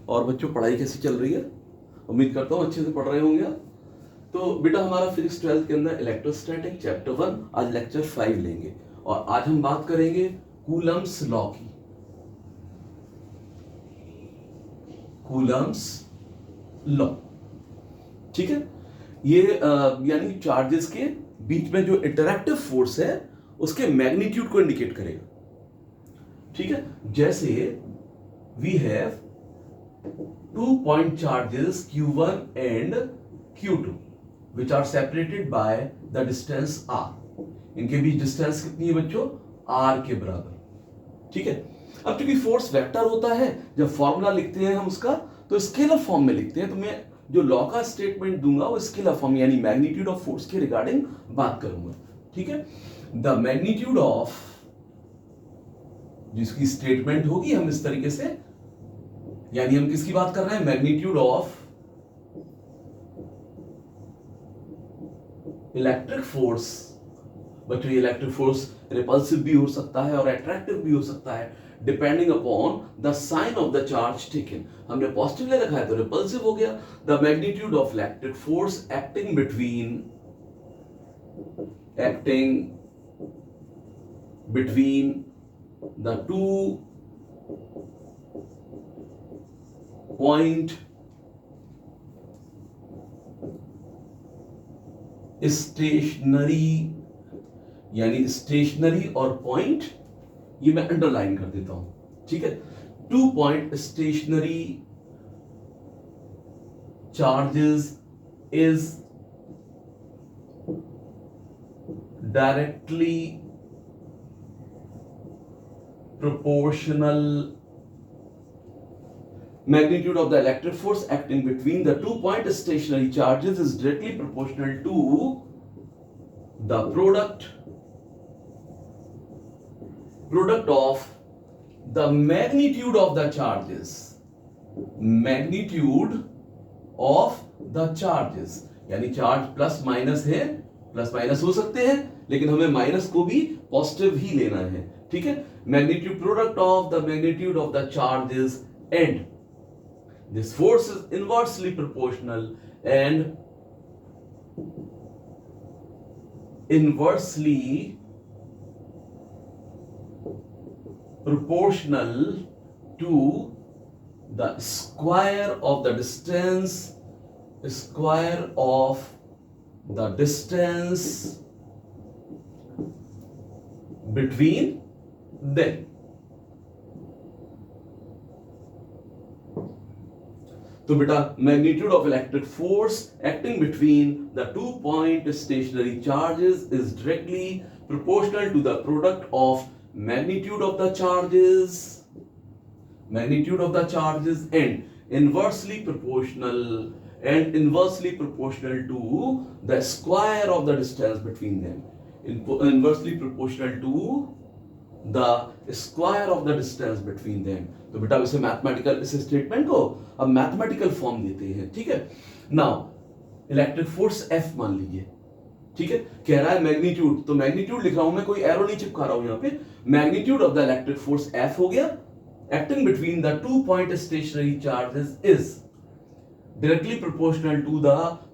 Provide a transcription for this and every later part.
और बच्चों पढ़ाई कैसी चल रही है? उम्मीद करता हूँ अच्छे से पढ़ रहे होंगे आप। तो बेटा हमारा फिजिक्स 12th के अंदर इलेक्ट्रोस्टैटिक चैप्टर 1 आज लेक्चर 5 लेंगे और आज हम बात करेंगे कूलम्स लॉ की। कूलम्स लॉ, ठीक है। ये यानी चार्जेस के बीच में जो इंटरैक्टिव फोर्स है उसके मैग्नीट्यूड को इंडिकेट करेगा, ठीक है। जैसे we have 2 point charges Q1 and Q2 which are separated by the distance R. इनके बीच डिस्टेंस कितनी है बच्चों? R के बराबर, ठीक है। अब चूंकि फोर्स वेक्टर होता है, जब फॉर्मूला लिखते हैं हम उसका तो स्केलर फॉर्म में लिखते हैं, तो मैं जो लॉ का स्टेटमेंट दूंगा वो स्केलर फॉर्म यानी मैग्नीट्यूड ऑफ फोर्स के रिगार्डिंग बात करूंगा, ठीक है। द मैग्नीट्यूड ऑफ, जिसकी स्टेटमेंट होगी हम इस तरीके से, यानी हम किसकी बात कर रहे हैं? Magnitude of electric force. बच्चों ये इलेक्ट्रिक फोर्स रिपल्सिव भी हो सकता है और अट्रैक्टिव भी हो सकता है, depending upon the sign of the charge taken. हमने पॉजिटिव ले रखा है तो रिपल्सिव हो गया। The magnitude of electric force acting between the 2 point stationary, यानी स्टेशनरी और पॉइंट, ये मैं अंडरलाइन कर देता हूं, ठीक है। 2 point stationary charges is directly proportional, magnitude of the electric force acting between the 2 point stationary charges is directly proportional to the product of the magnitude of the charges, magnitude of the charges, यानी charge plus minus है, plus minus हो सकते हैं लेकिन हमें minus को भी positive ही लेना है, ठीक है। Magnitude product of the magnitude of the charges and this force is inversely proportional and inversely proportional to the square of the distance between them. तो बेटा magnitude of electric force acting between the 2 point stationary charges is directly proportional to the product of magnitude of the charges and inversely proportional to the square of the distance between them. Inversely proportional to the square of the distance between them. तो बेटा इसे mathematical, इस statement को अब mathematical form देते हैं, ठीक है। नाउ इलेक्ट्रिक फोर्स F मान लीजिए, ठीक है। कह रहा है मैग्नीट्यूड, तो मैग्नीट्यूड लिख रहा हूं मैं, कोई एरो नहीं चिपका रहा हूं यहां पे। Magnitude of the electric force F हो गया, acting between the 2 point stationary charges is directly proportional to the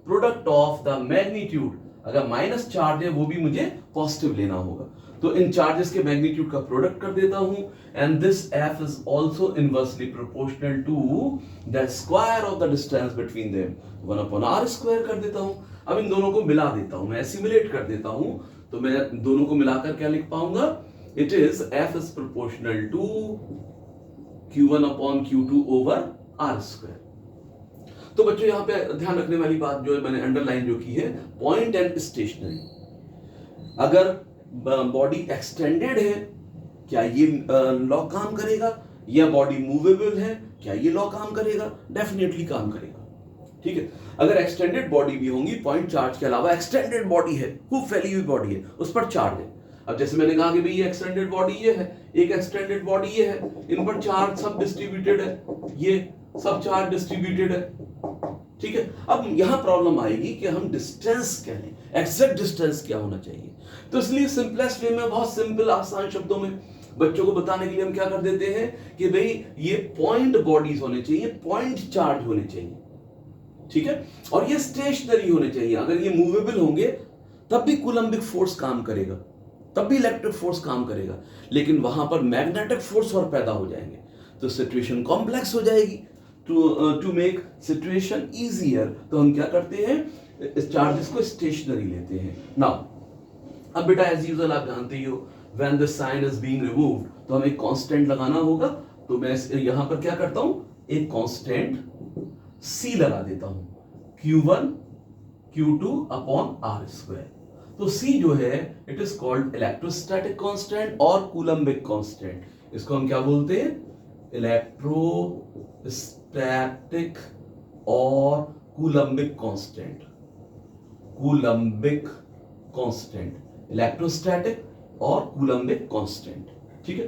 product of the magnitude. अगर माइनस चार्ज है वो भी मुझे पॉजिटिव लेना होगा, तो इन चार्जेस के मैग्नीट्यूड का प्रोडक्ट कर देता हूं and this F is also inversely proportional to the square of the distance between them, 1/r square कर देता हूं। अब इन दोनों को मिला देता हूं, मैं एसिमुलेट कर देता हूं, तो मैं दोनों को मिलाकर क्या लिख पाऊंगा? It is F is proportional to Q1/Q2 over r square. तो बच्चों यहां पे ध्यान रखने वाली बात जो है, मैंने अंडरलाइन जो की है, पॉइंट एंड स्टेशनरी। अगर बॉडी एक्सटेंडेड है, क्या ये लॉ काम करेगा? या बॉडी मूवेबल है, क्या ये लॉ काम करेगा? डेफिनेटली काम करेगा, ठीक है। अगर एक्सटेंडेड बॉडी भी होंगी, पॉइंट चार्ज के अलावा एक्सटेंडेड बॉडी है, खूब फैली हुई बॉडी है, उस पर चार्ज है। अब जैसे मैंने कहा कि भाई ये एक्सटेंडेड बॉडी ये है, एक एक्सटेंडेड बॉडी ये है, इन पर चार्ज सब डिस्ट्रीब्यूटेड है, ये सब चार्ज डिस्ट्रीब्यूटेड है, ठीक है। अब यहां प्रॉब्लम आएगी कि हम डिस्टेंस क्या लें, एग्जैक्ट डिस्टेंस क्या होना चाहिए। तो इसलिए सिंपलेस्ट वे में, बहुत सिंपल आसान शब्दों में बच्चों को बताने के लिए हम क्या कर देते हैं कि भाई ये पॉइंट बॉडीज होने चाहिए, पॉइंट चार्ज होने चाहिए, ठीक है, और ये स्टेशनरी होने चाहिए। अगर ये मूवेबल होंगे तब भी कूलम्बिक फोर्स काम करेगा, तब भी इलेक्ट्रिक फोर्स काम करेगा, लेकिन वहां पर मैग्नेटिक फोर्स और पैदा हो जाएंगे, तो सिचुएशन कॉम्प्लेक्स हो जाएगी। टू मेक सिचुएशन इजियर तो हम क्या करते हैं, इस चार्जेस को स्टेशनरी लेते हैं। नाउ अब बेटा एज यूजुअल आप जानते ही हो, when the sign is being removed तो हमें कांस्टेंट लगाना होगा। तो मैं यहां पर क्या करता हूं, एक कांस्टेंट C लगा देता हूं, Q1 Q2 upon r square. तो C जो है it is called electrostatic constant और कूलम्बिक कांस्टेंट। इसको हम क्या बोलते हैं, इलेक्ट्रोस्टैटिक और Coulombic constant. Coulombic constant, electrostatic और कूलम्बिक कांस्टेंट, ठीक है।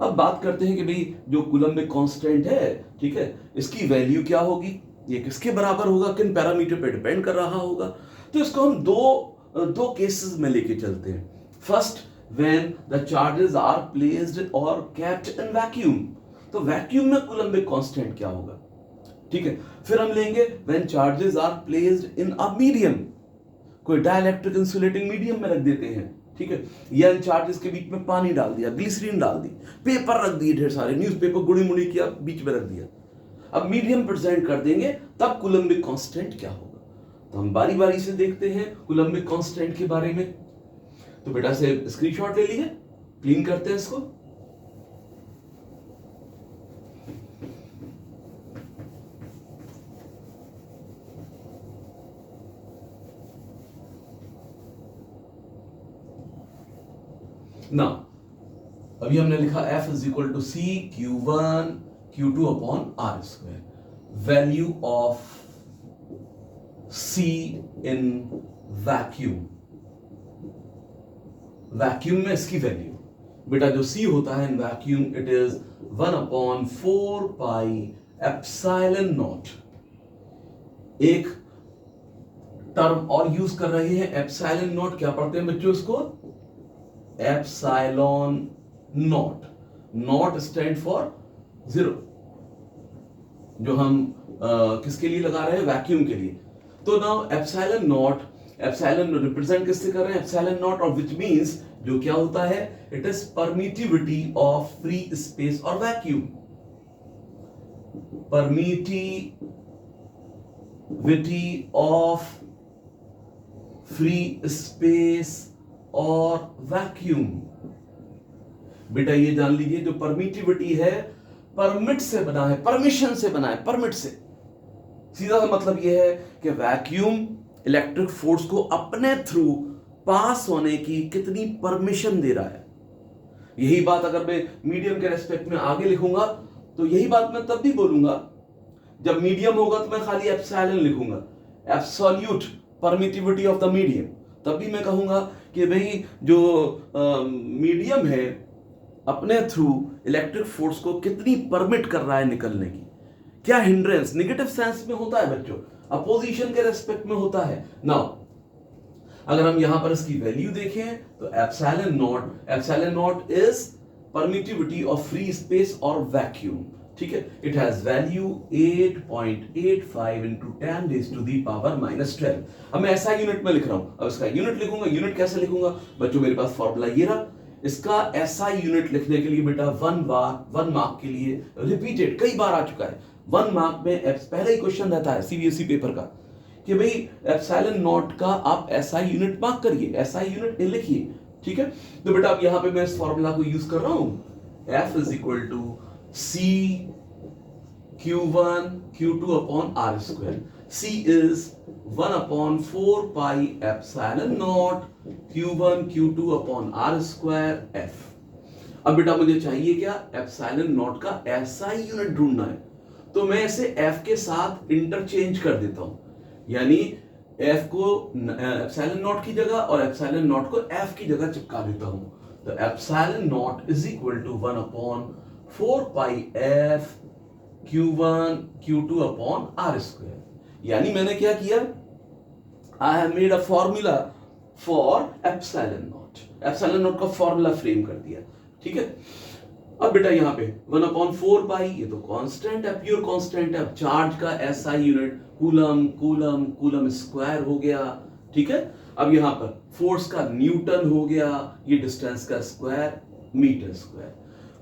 अब बात करते हैं कि भाई जो कूलम्बिक कांस्टेंट है, ठीक है, इसकी वैल्यू क्या होगी, ये किसके बराबर होगा, किन पैरामीटर पे डिपेंड कर रहा होगा। तो इसको हम दो केसेस में लेके चलते हैं। First, when the charges are placed और केप्ट इन वैक्यूम, तो वैक्यूम में कूलम्बिक कांस्टेंट क्या होगा, ठीक है। फिर हम लेंगे when charges are placed in a medium, कोई डाइलेक्ट्रिक इंसुलेटिंग मीडियम में रख देते हैं, ठीक है, या इन चार्जेस के बीच में पानी डाल दिया, ग्लिसरीन डाल दी, पेपर रख दिए ढेर सारे, न्यूज़पेपर गुड़ी मुड़ी किया बीच में रख दिया, अब मीडियम प्रेजेंट कर देंगे, तब कूलम्बिक कांस्टेंट क्या होगा। तो हम बारी बारी से देखते हैं कूलम्बिक कांस्टेंट के बारे में। तो बेटा से स्क्रीनशॉट ले लिए, क्लीन करते हैं इसको। ना अभी हमने लिखा F is equal to C Q1 Q2 upon r square. Value of C in vacuum, vacuum में इसकी वैल्यू बेटा जो C होता है in vacuum it is 1 upon 4 pi epsilon naught. एक टर्म और यूज कर रहे हैं एप्सिलॉन नॉट, क्या पढ़ते हैं बच्चों इसको, epsilon not. Not stand for 0, जो हम किसके लिए लगा रहे हैं, वैक्यूम के लिए। तो now epsilon naught, epsilon represent किससे कर रहे हैं, एप्सिलॉन नॉट, और विच मींस जो क्या होता है, it is permittivity of free space और vacuum. Permittivity of free space और वैक्यूम। बेटा ये जान लीजिए जो परमिटिविटी है परमिट से बना है, परमिशन से बना है, परमिट से। सीधा सा मतलब ये है कि वैक्यूम इलेक्ट्रिक फोर्स को अपने थ्रू पास होने की कितनी परमिशन दे रहा है। यही बात अगर मैं मीडियम के रेस्पेक्ट में आगे लिखूंगा तो यही बात मैं तब भी बोलूंगा, जब मीडियम होगा तो मैं खाली एप्सिलॉन लिखूंगा, absolute permittivity of the medium. तब भी मैं कहूंगा कि भाई जो मीडियम है अपने थ्रू इलेक्ट्रिक फोर्स को कितनी परमिट कर रहा है निकलने की, क्या हिंड्रेंस, नेगेटिव सेंस में होता है बच्चों, अपोजिशन के रेस्पेक्ट में होता है। नाउ अगर हम यहां पर इसकी वैल्यू देखें तो epsilon naught is permittivity of free space और वैक्यूम, ठीक है। It has value 8.85 into 10 raised to the power -12। अब मैं ऐसा यूनिट में लिख रहा हूं, अब इसका यूनिट लिखूंगा, यूनिट कैसे लिखूंगा बच्चों, मेरे पास फॉर्मूला ये रहा। इसका ऐसा यूनिट लिखने के लिए बेटा 1 मार्क के लिए रिपीटेड कई बार आ चुका है। 1 मार्क में पहले ही क्वेश्चन रहता है सीबीएसई पेपर का कि भाई एप्सिलॉन नॉट का आप ऐसा यूनिट मार्क करिए, ऐसा यूनिट लिखिए, ठीक है। तो बेटा अब यहां पे मैं इस फॉर्मूला को यूज कर रहा हूं, F is equal to C Q1 Q2 upon R square। C is 1 upon 4 pi epsilon naught Q1 Q2 upon R square F। अब बेटा मुझे चाहिए क्या, एप्सिलॉन नॉट का ऐसा ही यूनिट ढूंढना है, तो मैं इसे F के साथ इंटरचेंज कर देता हूं, यानी F को एप्सिलॉन नॉट की जगह और एप्सिलॉन नॉट को F की जगह चिपका देता हूं। तो epsilon naught is equal to 1 upon 4 pi F Q1 Q2 upon R square. यानी मैंने क्या किया, I have made a formula for epsilon naught, epsilon naught का फॉर्मूला फ्रेम कर दिया। ठीक है। अब बेटा यहाँ पे 1/4 पाई, ये तो कांस्टेंट है, प्योर कांस्टेंट है। अब चार्ज का SI unit coulomb, coulomb, coulomb square हो गया, ठीक है। अब यहाँ पर फोर्स का न्यूटन हो गया, ये डिस्टेंस का स्क्वायर मीटर स्क्वायर,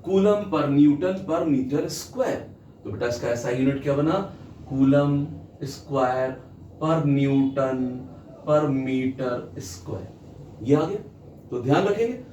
कूलम पर न्यूटन पर मीटर स्क्वायर। तो बेटा इसका एसआई यूनिट क्या बना, कूलम स्क्वायर पर न्यूटन पर मीटर स्क्वायर, ये आ गया। तो ध्यान रखेंगे।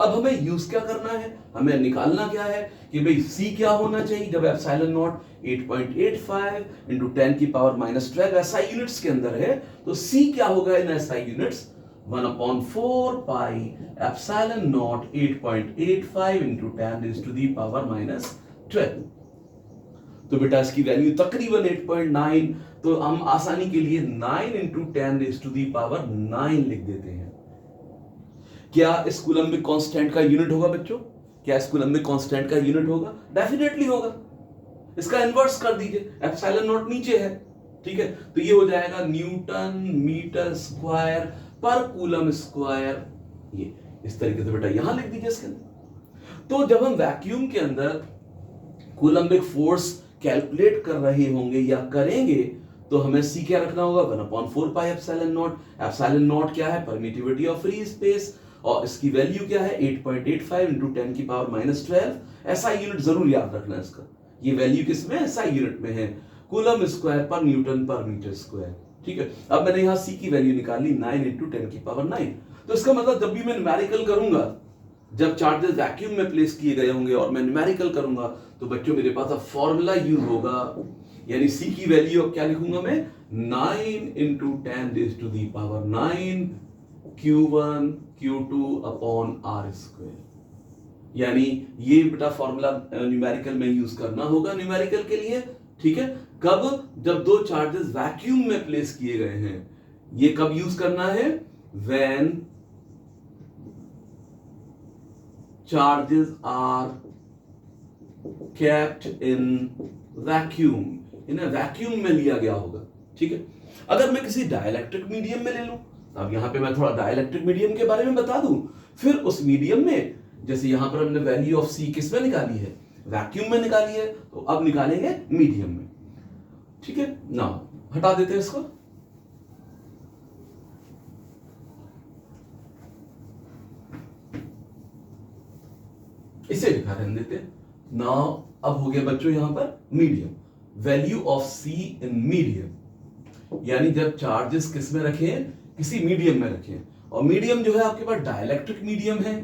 अब हमें यूज क्या करना है, हमें निकालना क्या है कि भाई C क्या होना चाहिए जब एप्सिलॉन नॉट 8.85 इंटू 10 की पावर -12 एसआई यूनिट्स के अंदर है, तो C क्या होगा in SI units, 1/4 pi epsilon naught 8.85 into 10 to the power -12। तो बेटा इसकी वैल्यू तकरीबन 8.9, तो हम आसानी के लिए 9 इंटू 10 टू दी पावर 9 लिख देते हैं। क्या इस कूलम्बिक कांस्टेंट का यूनिट होगा बच्चों, क्या इस कूलम्बिक कांस्टेंट का यूनिट होगा, डेफिनेटली होगा। इसका इन्वर्स कर दीजिए, एप्सिलॉन नॉट नीचे है, ठीक है, तो ये हो जाएगा न्यूटन मीटर स्क्वायर पर कूलम स्क्वायर, ये इस तरीके से बेटा यहां लिख दीजिए इसके अंदर। तो जब हम वैक्यूम के अंदर कूलम्बिक फोर्स कैलकुलेट कर रहे होंगे या करेंगे, तो हमें C क्या रखना होगा, 1/4 pi epsilon naught. Epsilon not क्या है, परमिटिविटी ऑफ फ्री स्पेस, और इसकी वैल्यू क्या है 8.85 इंटू 10 की पावर -12। ऐसा यूनिट जरूर याद रखना है इसका, ये वैल्यू किसमें, ऐसा यूनिट में है, कूलम स्क्वायर पर न्यूटन पर मीटर स्क्वायर, ठीक है। अब मैंने यहां C की वैल्यू निकाली 9 इंटू 10 की पावर 9। तो इसका मतलब जब भी मैं न्यूमेरिकल करूंगा, जब चार्जेस वैक्यूम में प्लेस किए गए होंगे और मैं न्यूमेरिकल करूंगा, तो बच्चों मेरे पास अब फॉर्मूला यूज होगा, यानी C की वैल्यू अब क्या लिखूंगा मैं, 9 into 10 to the power 9 Q1 Q2 upon R square. यानी ये बेटा फॉर्मूला न्यूमेरिकल में यूज करना होगा न्यूमेरिकल के लिए, ठीक है। कब, जब दो चार्जेस वैक्यूम में प्लेस किए गए हैं, ये कब यूज करना है, when charges are kept in vacuum, इन्हें वैक्यूम में लिया गया होगा, ठीक है। अगर मैं किसी डाइलेक्ट्रिक मीडियम में ले लूं, अब यहां पे मैं थोड़ा डाइलेक्ट्रिक मीडियम के बारे में बता दूं, फिर उस मीडियम में, जैसे यहां पर हमने वैल्यू ऑफ C किस में निकाली है, वैक्यूम में निकाली है, तो अब निकालेंगे मीडियम में, ठीक है ना। हटा देते हैं इसको, इसे लिखा रहने देते हैं। नाउ अब हो गया बच्चों यहां पर medium, value of C in medium, यानी जब चार्जेस किस में रखे, किसी मीडियम में रखे, और मीडियम जो है आपके पास डाइलेक्ट्रिक मीडियम है,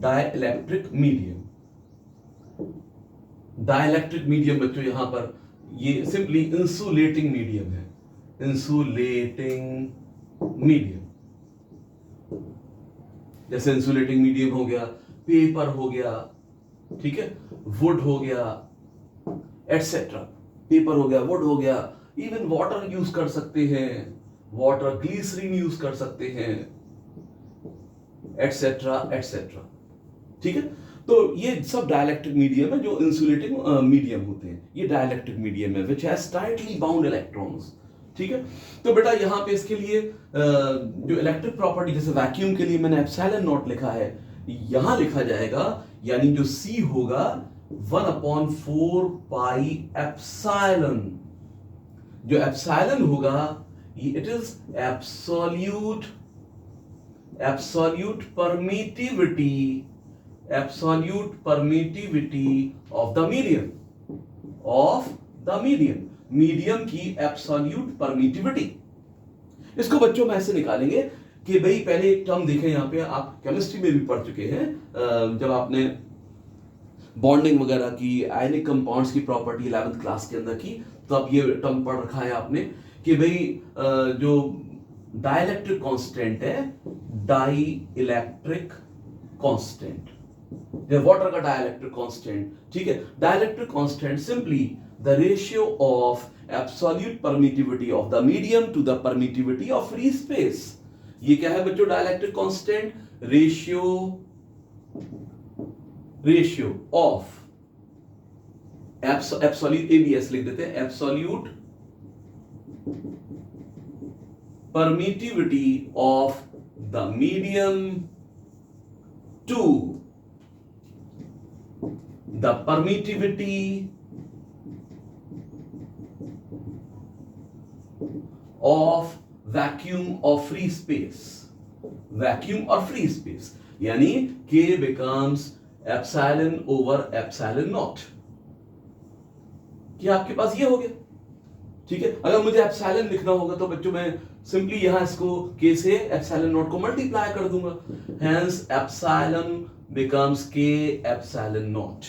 डाइलेक्ट्रिक मीडियम, डाइलेक्ट्रिक मीडियम बच्चों यहां पर ये सिंपली इंसुलेटिंग मीडियम है, इंसुलेटिंग मीडियम। जैसे इंसुलेटिंग मीडियम हो गया, पेपर हो गया, ठीक है, वुड हो गया, एटसेट्रा, पेपर हो गया, वुड हो गया, इवन वाटर यूज कर सकते हैं, वाटर ग्लिसरीन यूज कर सकते हैं, एटसेट्रा एटसेट्रा, ठीक है। तो ये सब डाइलेक्ट्रिक मीडियम है, जो इंसुलेटिंग मीडियम होते हैं, ये डाइलेक्ट्रिक मीडियम है which has tightly bound electrons, ठीक है। तो बेटा यहां पे इसके लिए जो इलेक्ट्रिक प्रॉपर्टी, जैसे वैक्यूम के लिए मैंने एप्सिलॉन नॉट लिखा है, यहां लिखा जाएगा, यानी जो C होगा 1/4 पाई एप्सिलॉन, जो एप्सिलॉन होगा it is absolute permittivity, absolute permittivity of the medium, of the medium, medium की एब्सोल्यूट परमिटिविटी। इसको बच्चों में ऐसे निकालेंगे कि भाई पहले एक टर्म देखें, यहां पे आप केमिस्ट्री में भी पढ़ चुके हैं, जब आपने बॉन्डिंग वगैरह की, आयनिक कंपाउंड्स की प्रॉपर्टी 11th क्लास के अंदर की, तो अब ये टर्म पढ़ रखा है आपने कि भाई जो डाइलेक्ट्रिक कांस्टेंट है, डाई इलेक्ट्रिक कांस्टेंट, वाटर का डाइलेक्ट्रिक कांस्टेंट, ठीक है, dielectric constant simply the ratio of absolute permittivity of the medium to the permittivity of free space. ये क्या है बच्चों dielectric constant, ratio of absolute, ABS लिख देते हैं, absolute permittivity of the medium to the permittivity of vacuum of free space. Vacuum और free space यानी K becomes epsilon over epsilon naught. क्या आपके पास ये हो गया? ठीक है, अगर मुझे एप्सिलॉन लिखना होगा तो बच्चों मैं सिंपली यहां इसको K से एप्सिलॉन नॉट को मल्टीप्लाई कर दूंगा. Hence epsilon becomes K epsilon not.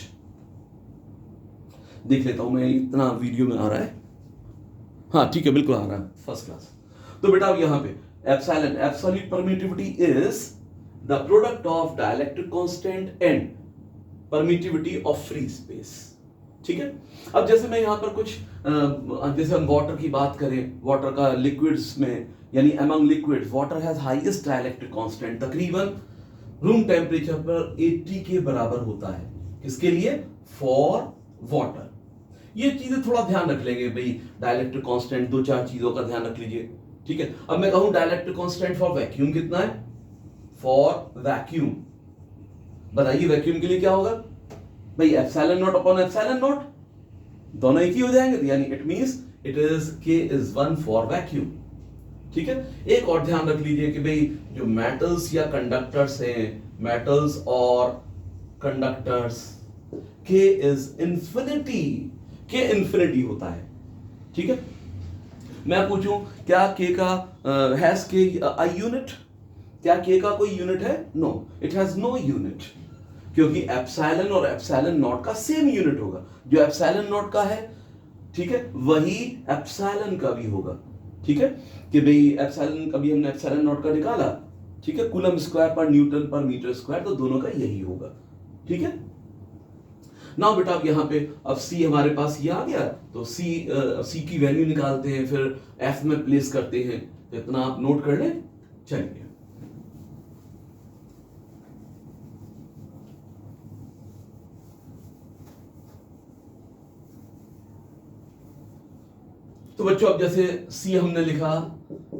देख लेता हूं मैं इतना वीडियो में आ रहा है. हाँ ठीक है, बिल्कुल आ रहा है, फर्स्ट क्लास. तो बेटा अब यहां पे epsilon absolute permittivity is the product of dielectric constant and permittivity of free space. ठीक है, अब जैसे मैं यहां पर कुछ जैसे हम वाटर की बात करें, वाटर का लिक्विड्स में यानी among liquids water has highest dielectric constant, तकरीबन रूम टेम्परेचर पर 80 के बराबर होता है. किसके लिए? For water. ये चीजें थोड़ा ध्यान रख लेंगे भाई, डाइलेक्ट्रिक कांस्टेंट, दो चार चीजों का ध्यान रख लीजिए. ठीक है, अब मैं कहूं डाइलेक्ट्रिक कांस्टेंट फॉर वैक्यूम कितना है? फॉर वैक्यूम बताइए वैक्यूम के लिए क्या होगा भाई? Epsilon not upon epsilon not, दोनों एक ही हो जाएंगे, यानी it means it is K is 1 for vacuum. ठीक है, एक और ध्यान रख लीजिए कि भाई जो मेटल्स या कंडक्टर्स हैं, मेटल्स और conductors, K is infinity. K infinity होता है. ठीक है, मैं पूछूं क्या K का हैज K अ यूनिट? क्या K का कोई यूनिट है? No, it has no unit, क्योंकि एप्सिलॉन और एप्सिलॉन नॉट का सेम यूनिट होगा. जो एप्सिलॉन नॉट का है, ठीक है, वही एप्सिलॉन का भी होगा. ठीक है, कि भाई एप्सिलॉन का भी हमने एप्सिलॉन नॉट का निकाला, ठीक है, कूलम स्क्वायर पर न्यूटन पर मीटर स्क्वायर, तो दोनों का यही होगा. ठीक है, नाउ बेटा अब यहां पे अब C हमारे पास ये आ गया, तो C की वैल्यू निकालते हैं, फिर F में प्लेस करते हैं. तो इतना आप नोट कर लें. चलिए, तो बच्चों अब जैसे C हमने लिखा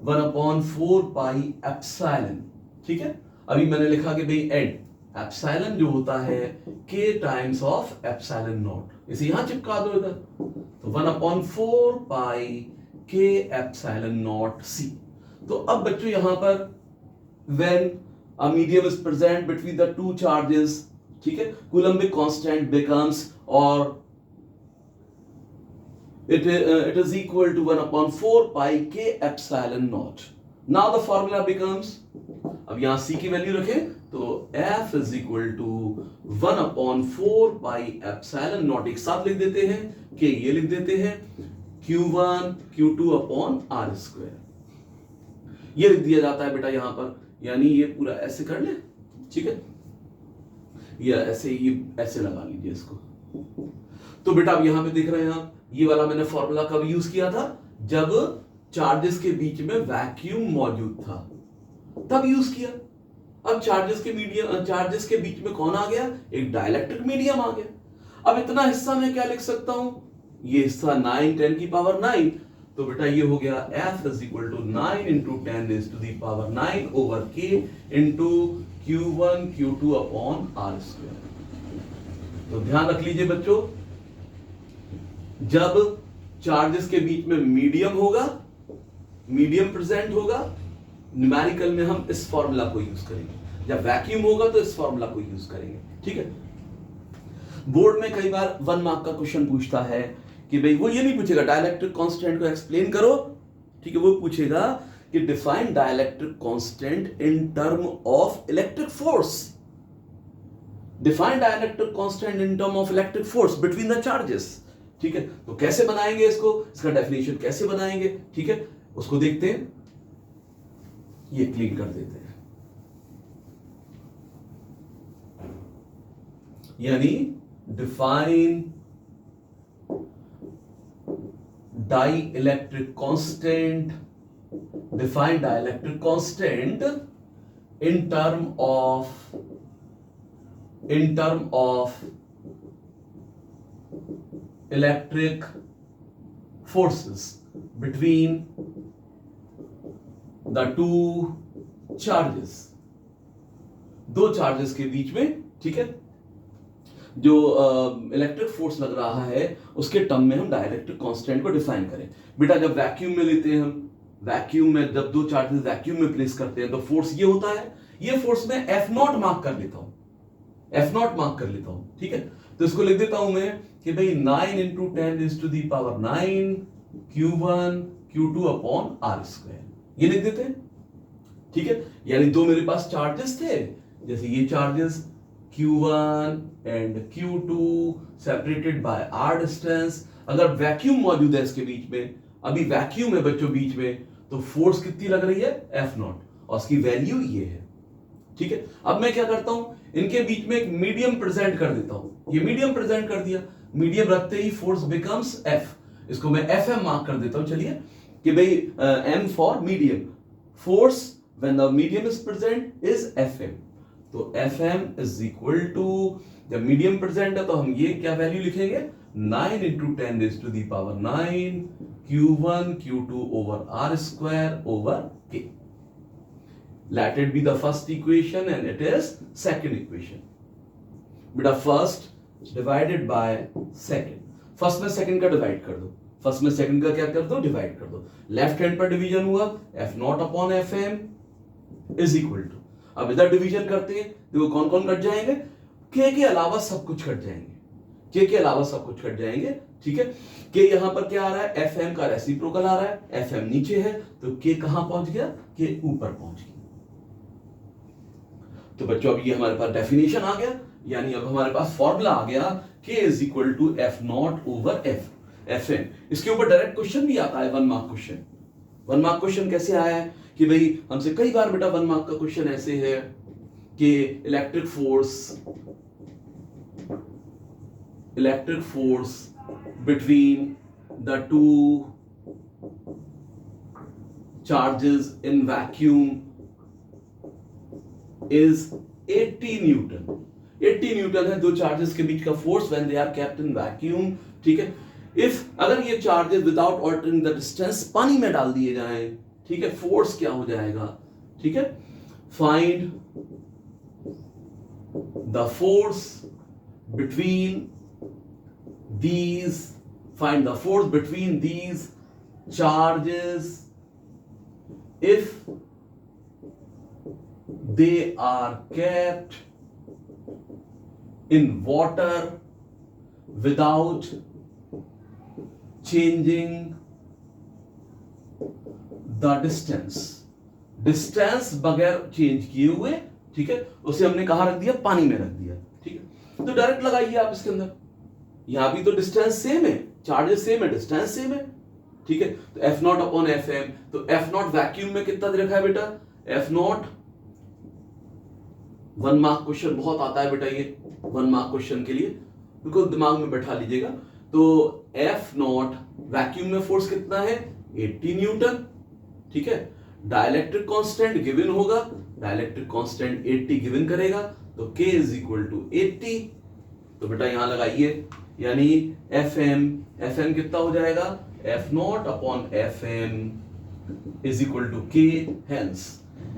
1/4 पाई एप्सिलॉन. ठीक है, अभी मैंने लिखा कि भाई एड एप्सिलॉन जो होता है K times of epsilon not, इसे यहां चिपका दो इधर. तो 1/4 पाई K एप्सिलॉन नॉट C. तो अब बच्चों यहां पर when a medium is present between the two charges, ठीक है, कूलम्बिक कांस्टेंट बिकम्स और it is equal to 1/4 pi K epsilon naught. Now the formula becomes, अब यहां C की वैल्यू रखें तो F is equal to 1/4 pi epsilon naught. एक साथ लिख देते हैं, K ये लिख देते हैं, Q1 Q2 upon R square. ये लिख दिया जाता है बेटा यहां पर, यानी ये पूरा ऐसे कर ले. ठीक है, या ऐसे ये ऐसे लगा लीजिए इसको. तो बेटा अब यहां पे देख रहे हैं आप, ये वाला मैंने फॉर्मूला कब यूज किया था? जब चार्जेस के बीच में वैक्यूम मौजूद था, तब यूज किया. अब चार्जेस के बीच में कौन आ गया? एक डाइलेक्ट्रिक मीडियम आ गया. अब इतना हिस्सा मैं क्या लिख सकता हूं? ये हिस्सा 9 10 की पावर 9. तो बेटा ये हो गया F is equal to 9 into 10 is to the power 9 over K into Q1 Q2 upon R square. तो ध्यान रख लीजिए बच्चों, जब चार्जेस के बीच में मीडियम होगा, मीडियम प्रेजेंट होगा, न्यूमेरिकल में हम इस फॉर्मूला को यूज करेंगे. जब वैक्यूम होगा तो इस फॉर्मूला को यूज करेंगे. ठीक है, बोर्ड में कई बार 1 मार्क का क्वेश्चन पूछता है कि भाई वो ये नहीं पूछेगा डाइलेक्ट्रिक कांस्टेंट को एक्सप्लेन करो. ठीक है, वो पूछेगा कि define dielectric constant in term of electric force. Define dielectric constant in term of electric force between the charges. ठीक है, तो कैसे बनाएंगे इसको, इसका डेफिनेशन कैसे बनाएंगे? ठीक है, उसको देखते हैं. ये क्लीन कर देते हैं. यानी define dielectric constant, define dielectric constant in term of electric forces between the two charges. दो चार्जेस के बीच में, ठीक है, जो इलेक्ट्रिक फोर्स लग रहा है उसके टर्म में हम डाइलेक्ट्रिक कांस्टेंट को डिफाइन करें। बेटा जब वैक्यूम में लेते हैं हम, वैक्यूम में जब दो चार्जेस वैक्यूम में प्लेस करते हैं तो फोर्स ये होता है, ये फोर्स मैं एफ नॉट मार्क कर लेता हूं, एफ नॉट मार्क कर लेता हूं, ठीक है। तो इसको लिख देता हूं मैं कि भाई 9 into 10⁻⁹ Q1 Q2 upon r square, ये लिख देते हैं, ठीक है। यानी दो मेरे पास चार्जेस थे, जैसे ये charges Q1 and Q2 separated by r distance. अगर वैक्यूम मौजूद है इसके बीच में, अभी वैक्यूम है बच्चों बीच में, तो फोर्स कितनी लग रही है, F नॉट, और उसकी वैल्यू ये है, ठीक है। अब मैं क्या करता हूं, इनके बीच में एक मीडियम प्रेजेंट कर देता हूं, ये मीडियम प्रेजेंट कर दिया, मीडियम रखते ही फोर्स बिकम्स F, इसको मैं FM मार्क कर देता हूं, चलिए, कि भाई M for medium, force when the medium is present is FM। तो FM इज इक्वल टू, जब मीडियम प्रेजेंट है तो हम ये क्या वैल्यू लिखेंगे, 9 इंटू 10⁹ Q1 Q2 over r square over K। Let it be the first equation and it is second equation. बेटा first divided by second, first में सेकंड का डिवाइड कर दो, फर्स्ट में सेकंड का क्या कर दो, डिवाइड कर दो, लेफ्ट हैंड पर डिवीजन हुआ, F naught upon FM is equal to, अब इधर डिवीजन करते हैं, देखो कौन कौन कट जाएंगे, K के अलावा सब कुछ कट जाएंगे, K के अलावा सब कुछ कट जाएंगे, ठीक है। K यहां पर क्या आ रहा है, FM का रेसिप्रोकल आ रहा है, FM नीचे है तो K कहां पहुंच गया, K ऊपर पहुंच गया। तो बच्चों अब ये हमारे पास डेफिनेशन आ गया, यानी अब हमारे पास फॉर्मूला आ गया, K is equal to F naught over FM। इसके ऊपर डायरेक्ट क्वेश्चन भी आता है, 1 मार्क क्वेश्चन। 1 मार्क क्वेश्चन कैसे आया है कि भाई हमसे कई बार बेटा 1 मार्क का क्वेश्चन ऐसे है कि electric force between the two charges in vacuum is 80 newton. 80 newton है दो चार्जेस के बीच का force when they are kept in vacuum, ठीक है। इफ अगर ये charges without altering the distance पानी में डाल दिए जाएं, ठीक है, फोर्स क्या हो जाएगा, ठीक है। Find the force between these, find the force between these charges if they are kept in water without changing the distance, distance बगैर चेंज किए हुए, ठीक है, उसे हमने कहां रख दिया, पानी में रख दिया, ठीक है। तो डायरेक्ट लगाइए आप इसके अंदर, यहां भी तो डिस्टेंस सेम है, चार्जेस सेम है, डिस्टेंस सेम है, ठीक है। तो F नॉट अपॉन FM, तो F नॉट वैक्यूम में कितना दे रखा है बेटा, F नॉट, 1 मार्क क्वेश्चन बहुत आता है बेटा ये, 1 मार्क क्वेश्चन के लिए बिल्कुल दिमाग में बैठा लीजिएगा। तो F नॉट वैक्यूम में फोर्स कितना है, 80 न्यूटन, ठीक है। डाइलेक्ट्रिक कांस्टेंट गिवन होगा, डाइलेक्ट्रिक कांस्टेंट 80 गिवन करेगा, तो K इज इक्वल टू 80। तो बेटा यहां लगाइए, यानी FM कितना हो जाएगा, F naught upon FM is equal to K, hence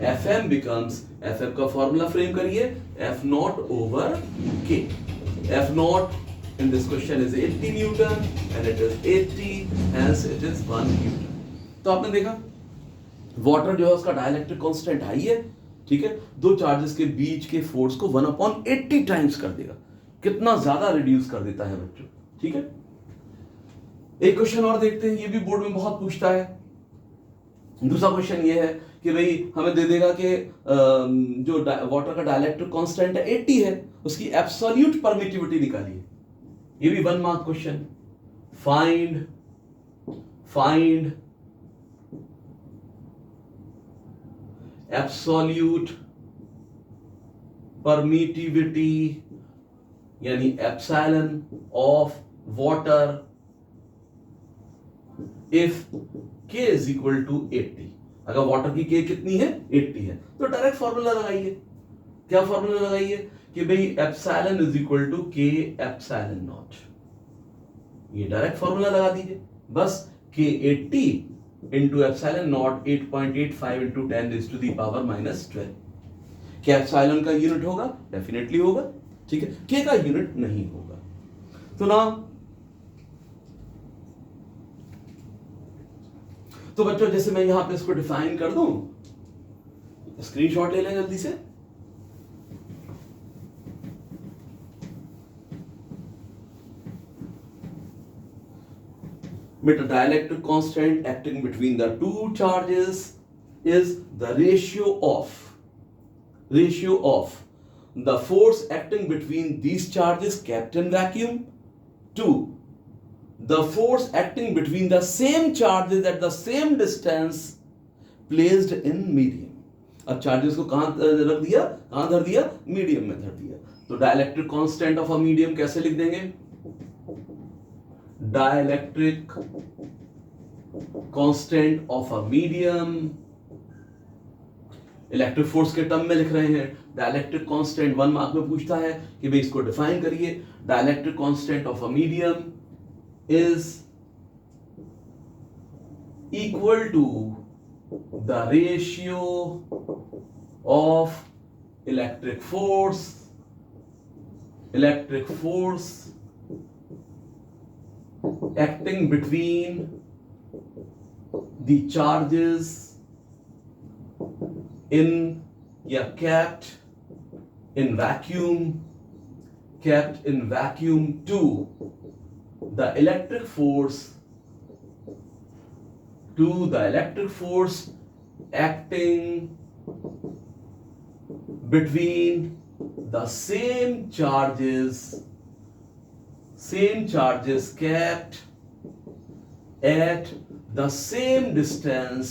FM becomes, FM का फॉर्मूला फ्रेम करिए, F naught over K। F naught in this question is 80 newton and it is 80, hence it is 1 newton. तो आपने देखा water जो है उसका dielectric constant high है, ठीक है, दो चार्जेस के बीच के फोर्स को 1/80 टाइम्स कर देगा, कितना ज्यादा रिड्यूस कर देता है बच्चों, ठीक है। एक क्वेश्चन और देखते हैं, ये भी बोर्ड में बहुत पूछता है। दूसरा क्वेश्चन ये है कि भाई हमें दे देगा कि जो वाटर का डाइलेक्ट्रिक कांस्टेंट है 80 है, उसकी एब्सोल्यूट परमिटिविटी निकालिए, ये भी 1 mark question. Find absolute permittivity, यानी epsilon of water if K is equal to 80। अगर वाटर की K कितनी है, 80 है, तो डायरेक्ट फॉर्मूला लगाइए, क्या फॉर्मूला लगाइए कि भाई epsilon is equal to K epsilon naught, ये डायरेक्ट फॉर्मूला लगा दीजिए, बस K 80 into epsilon naught 8.85 into 10⁻⁻12। क्या एप्सिलॉन का यूनिट होगा? डेफिनेटली होगा, ठीक है। के का यूनिट नहीं होगा। तो ना, तो बच्चों जैसे मैं यहां पे इसको डिफाइन कर दूं, स्क्रीनशॉट ले लें जल्दी से। But a dielectric constant acting between the two charges is the ratio of the force acting between these charges kept in vacuum to the force acting between the same charges at the same distance placed in medium. अब charges को कहां रख दिया, कहां धर दिया? Medium में धर दिया। तो dielectric constant of a medium कैसे लिख देंगे? Dielectric constant of a medium, electric force के टर्म में लिख रहे हैं। डाइलेक्ट्रिक कांस्टेंट 1 मार्क में पूछता है कि भाई इसको डिफाइन करिए। Dielectric constant of a medium is equal to the ratio of electric force acting between the charges kept in vacuum to the electric force acting between the same charges kept at the same distance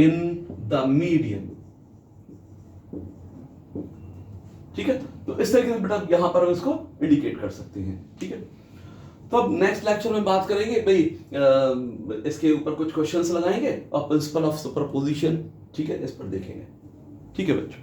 in the medium। ठीक है, तो इस तरीके से बेटा यहां पर हम इसको इंडिकेट कर सकते हैं, ठीक है। तो अब नेक्स्ट लेक्चर में बात करेंगे भाई, इसके ऊपर कुछ क्वेश्चंस लगाएंगे और प्रिंसिपल ऑफ सुपरपोजिशन, ठीक है, इस पर देखेंगे, ठीक है बच्चों।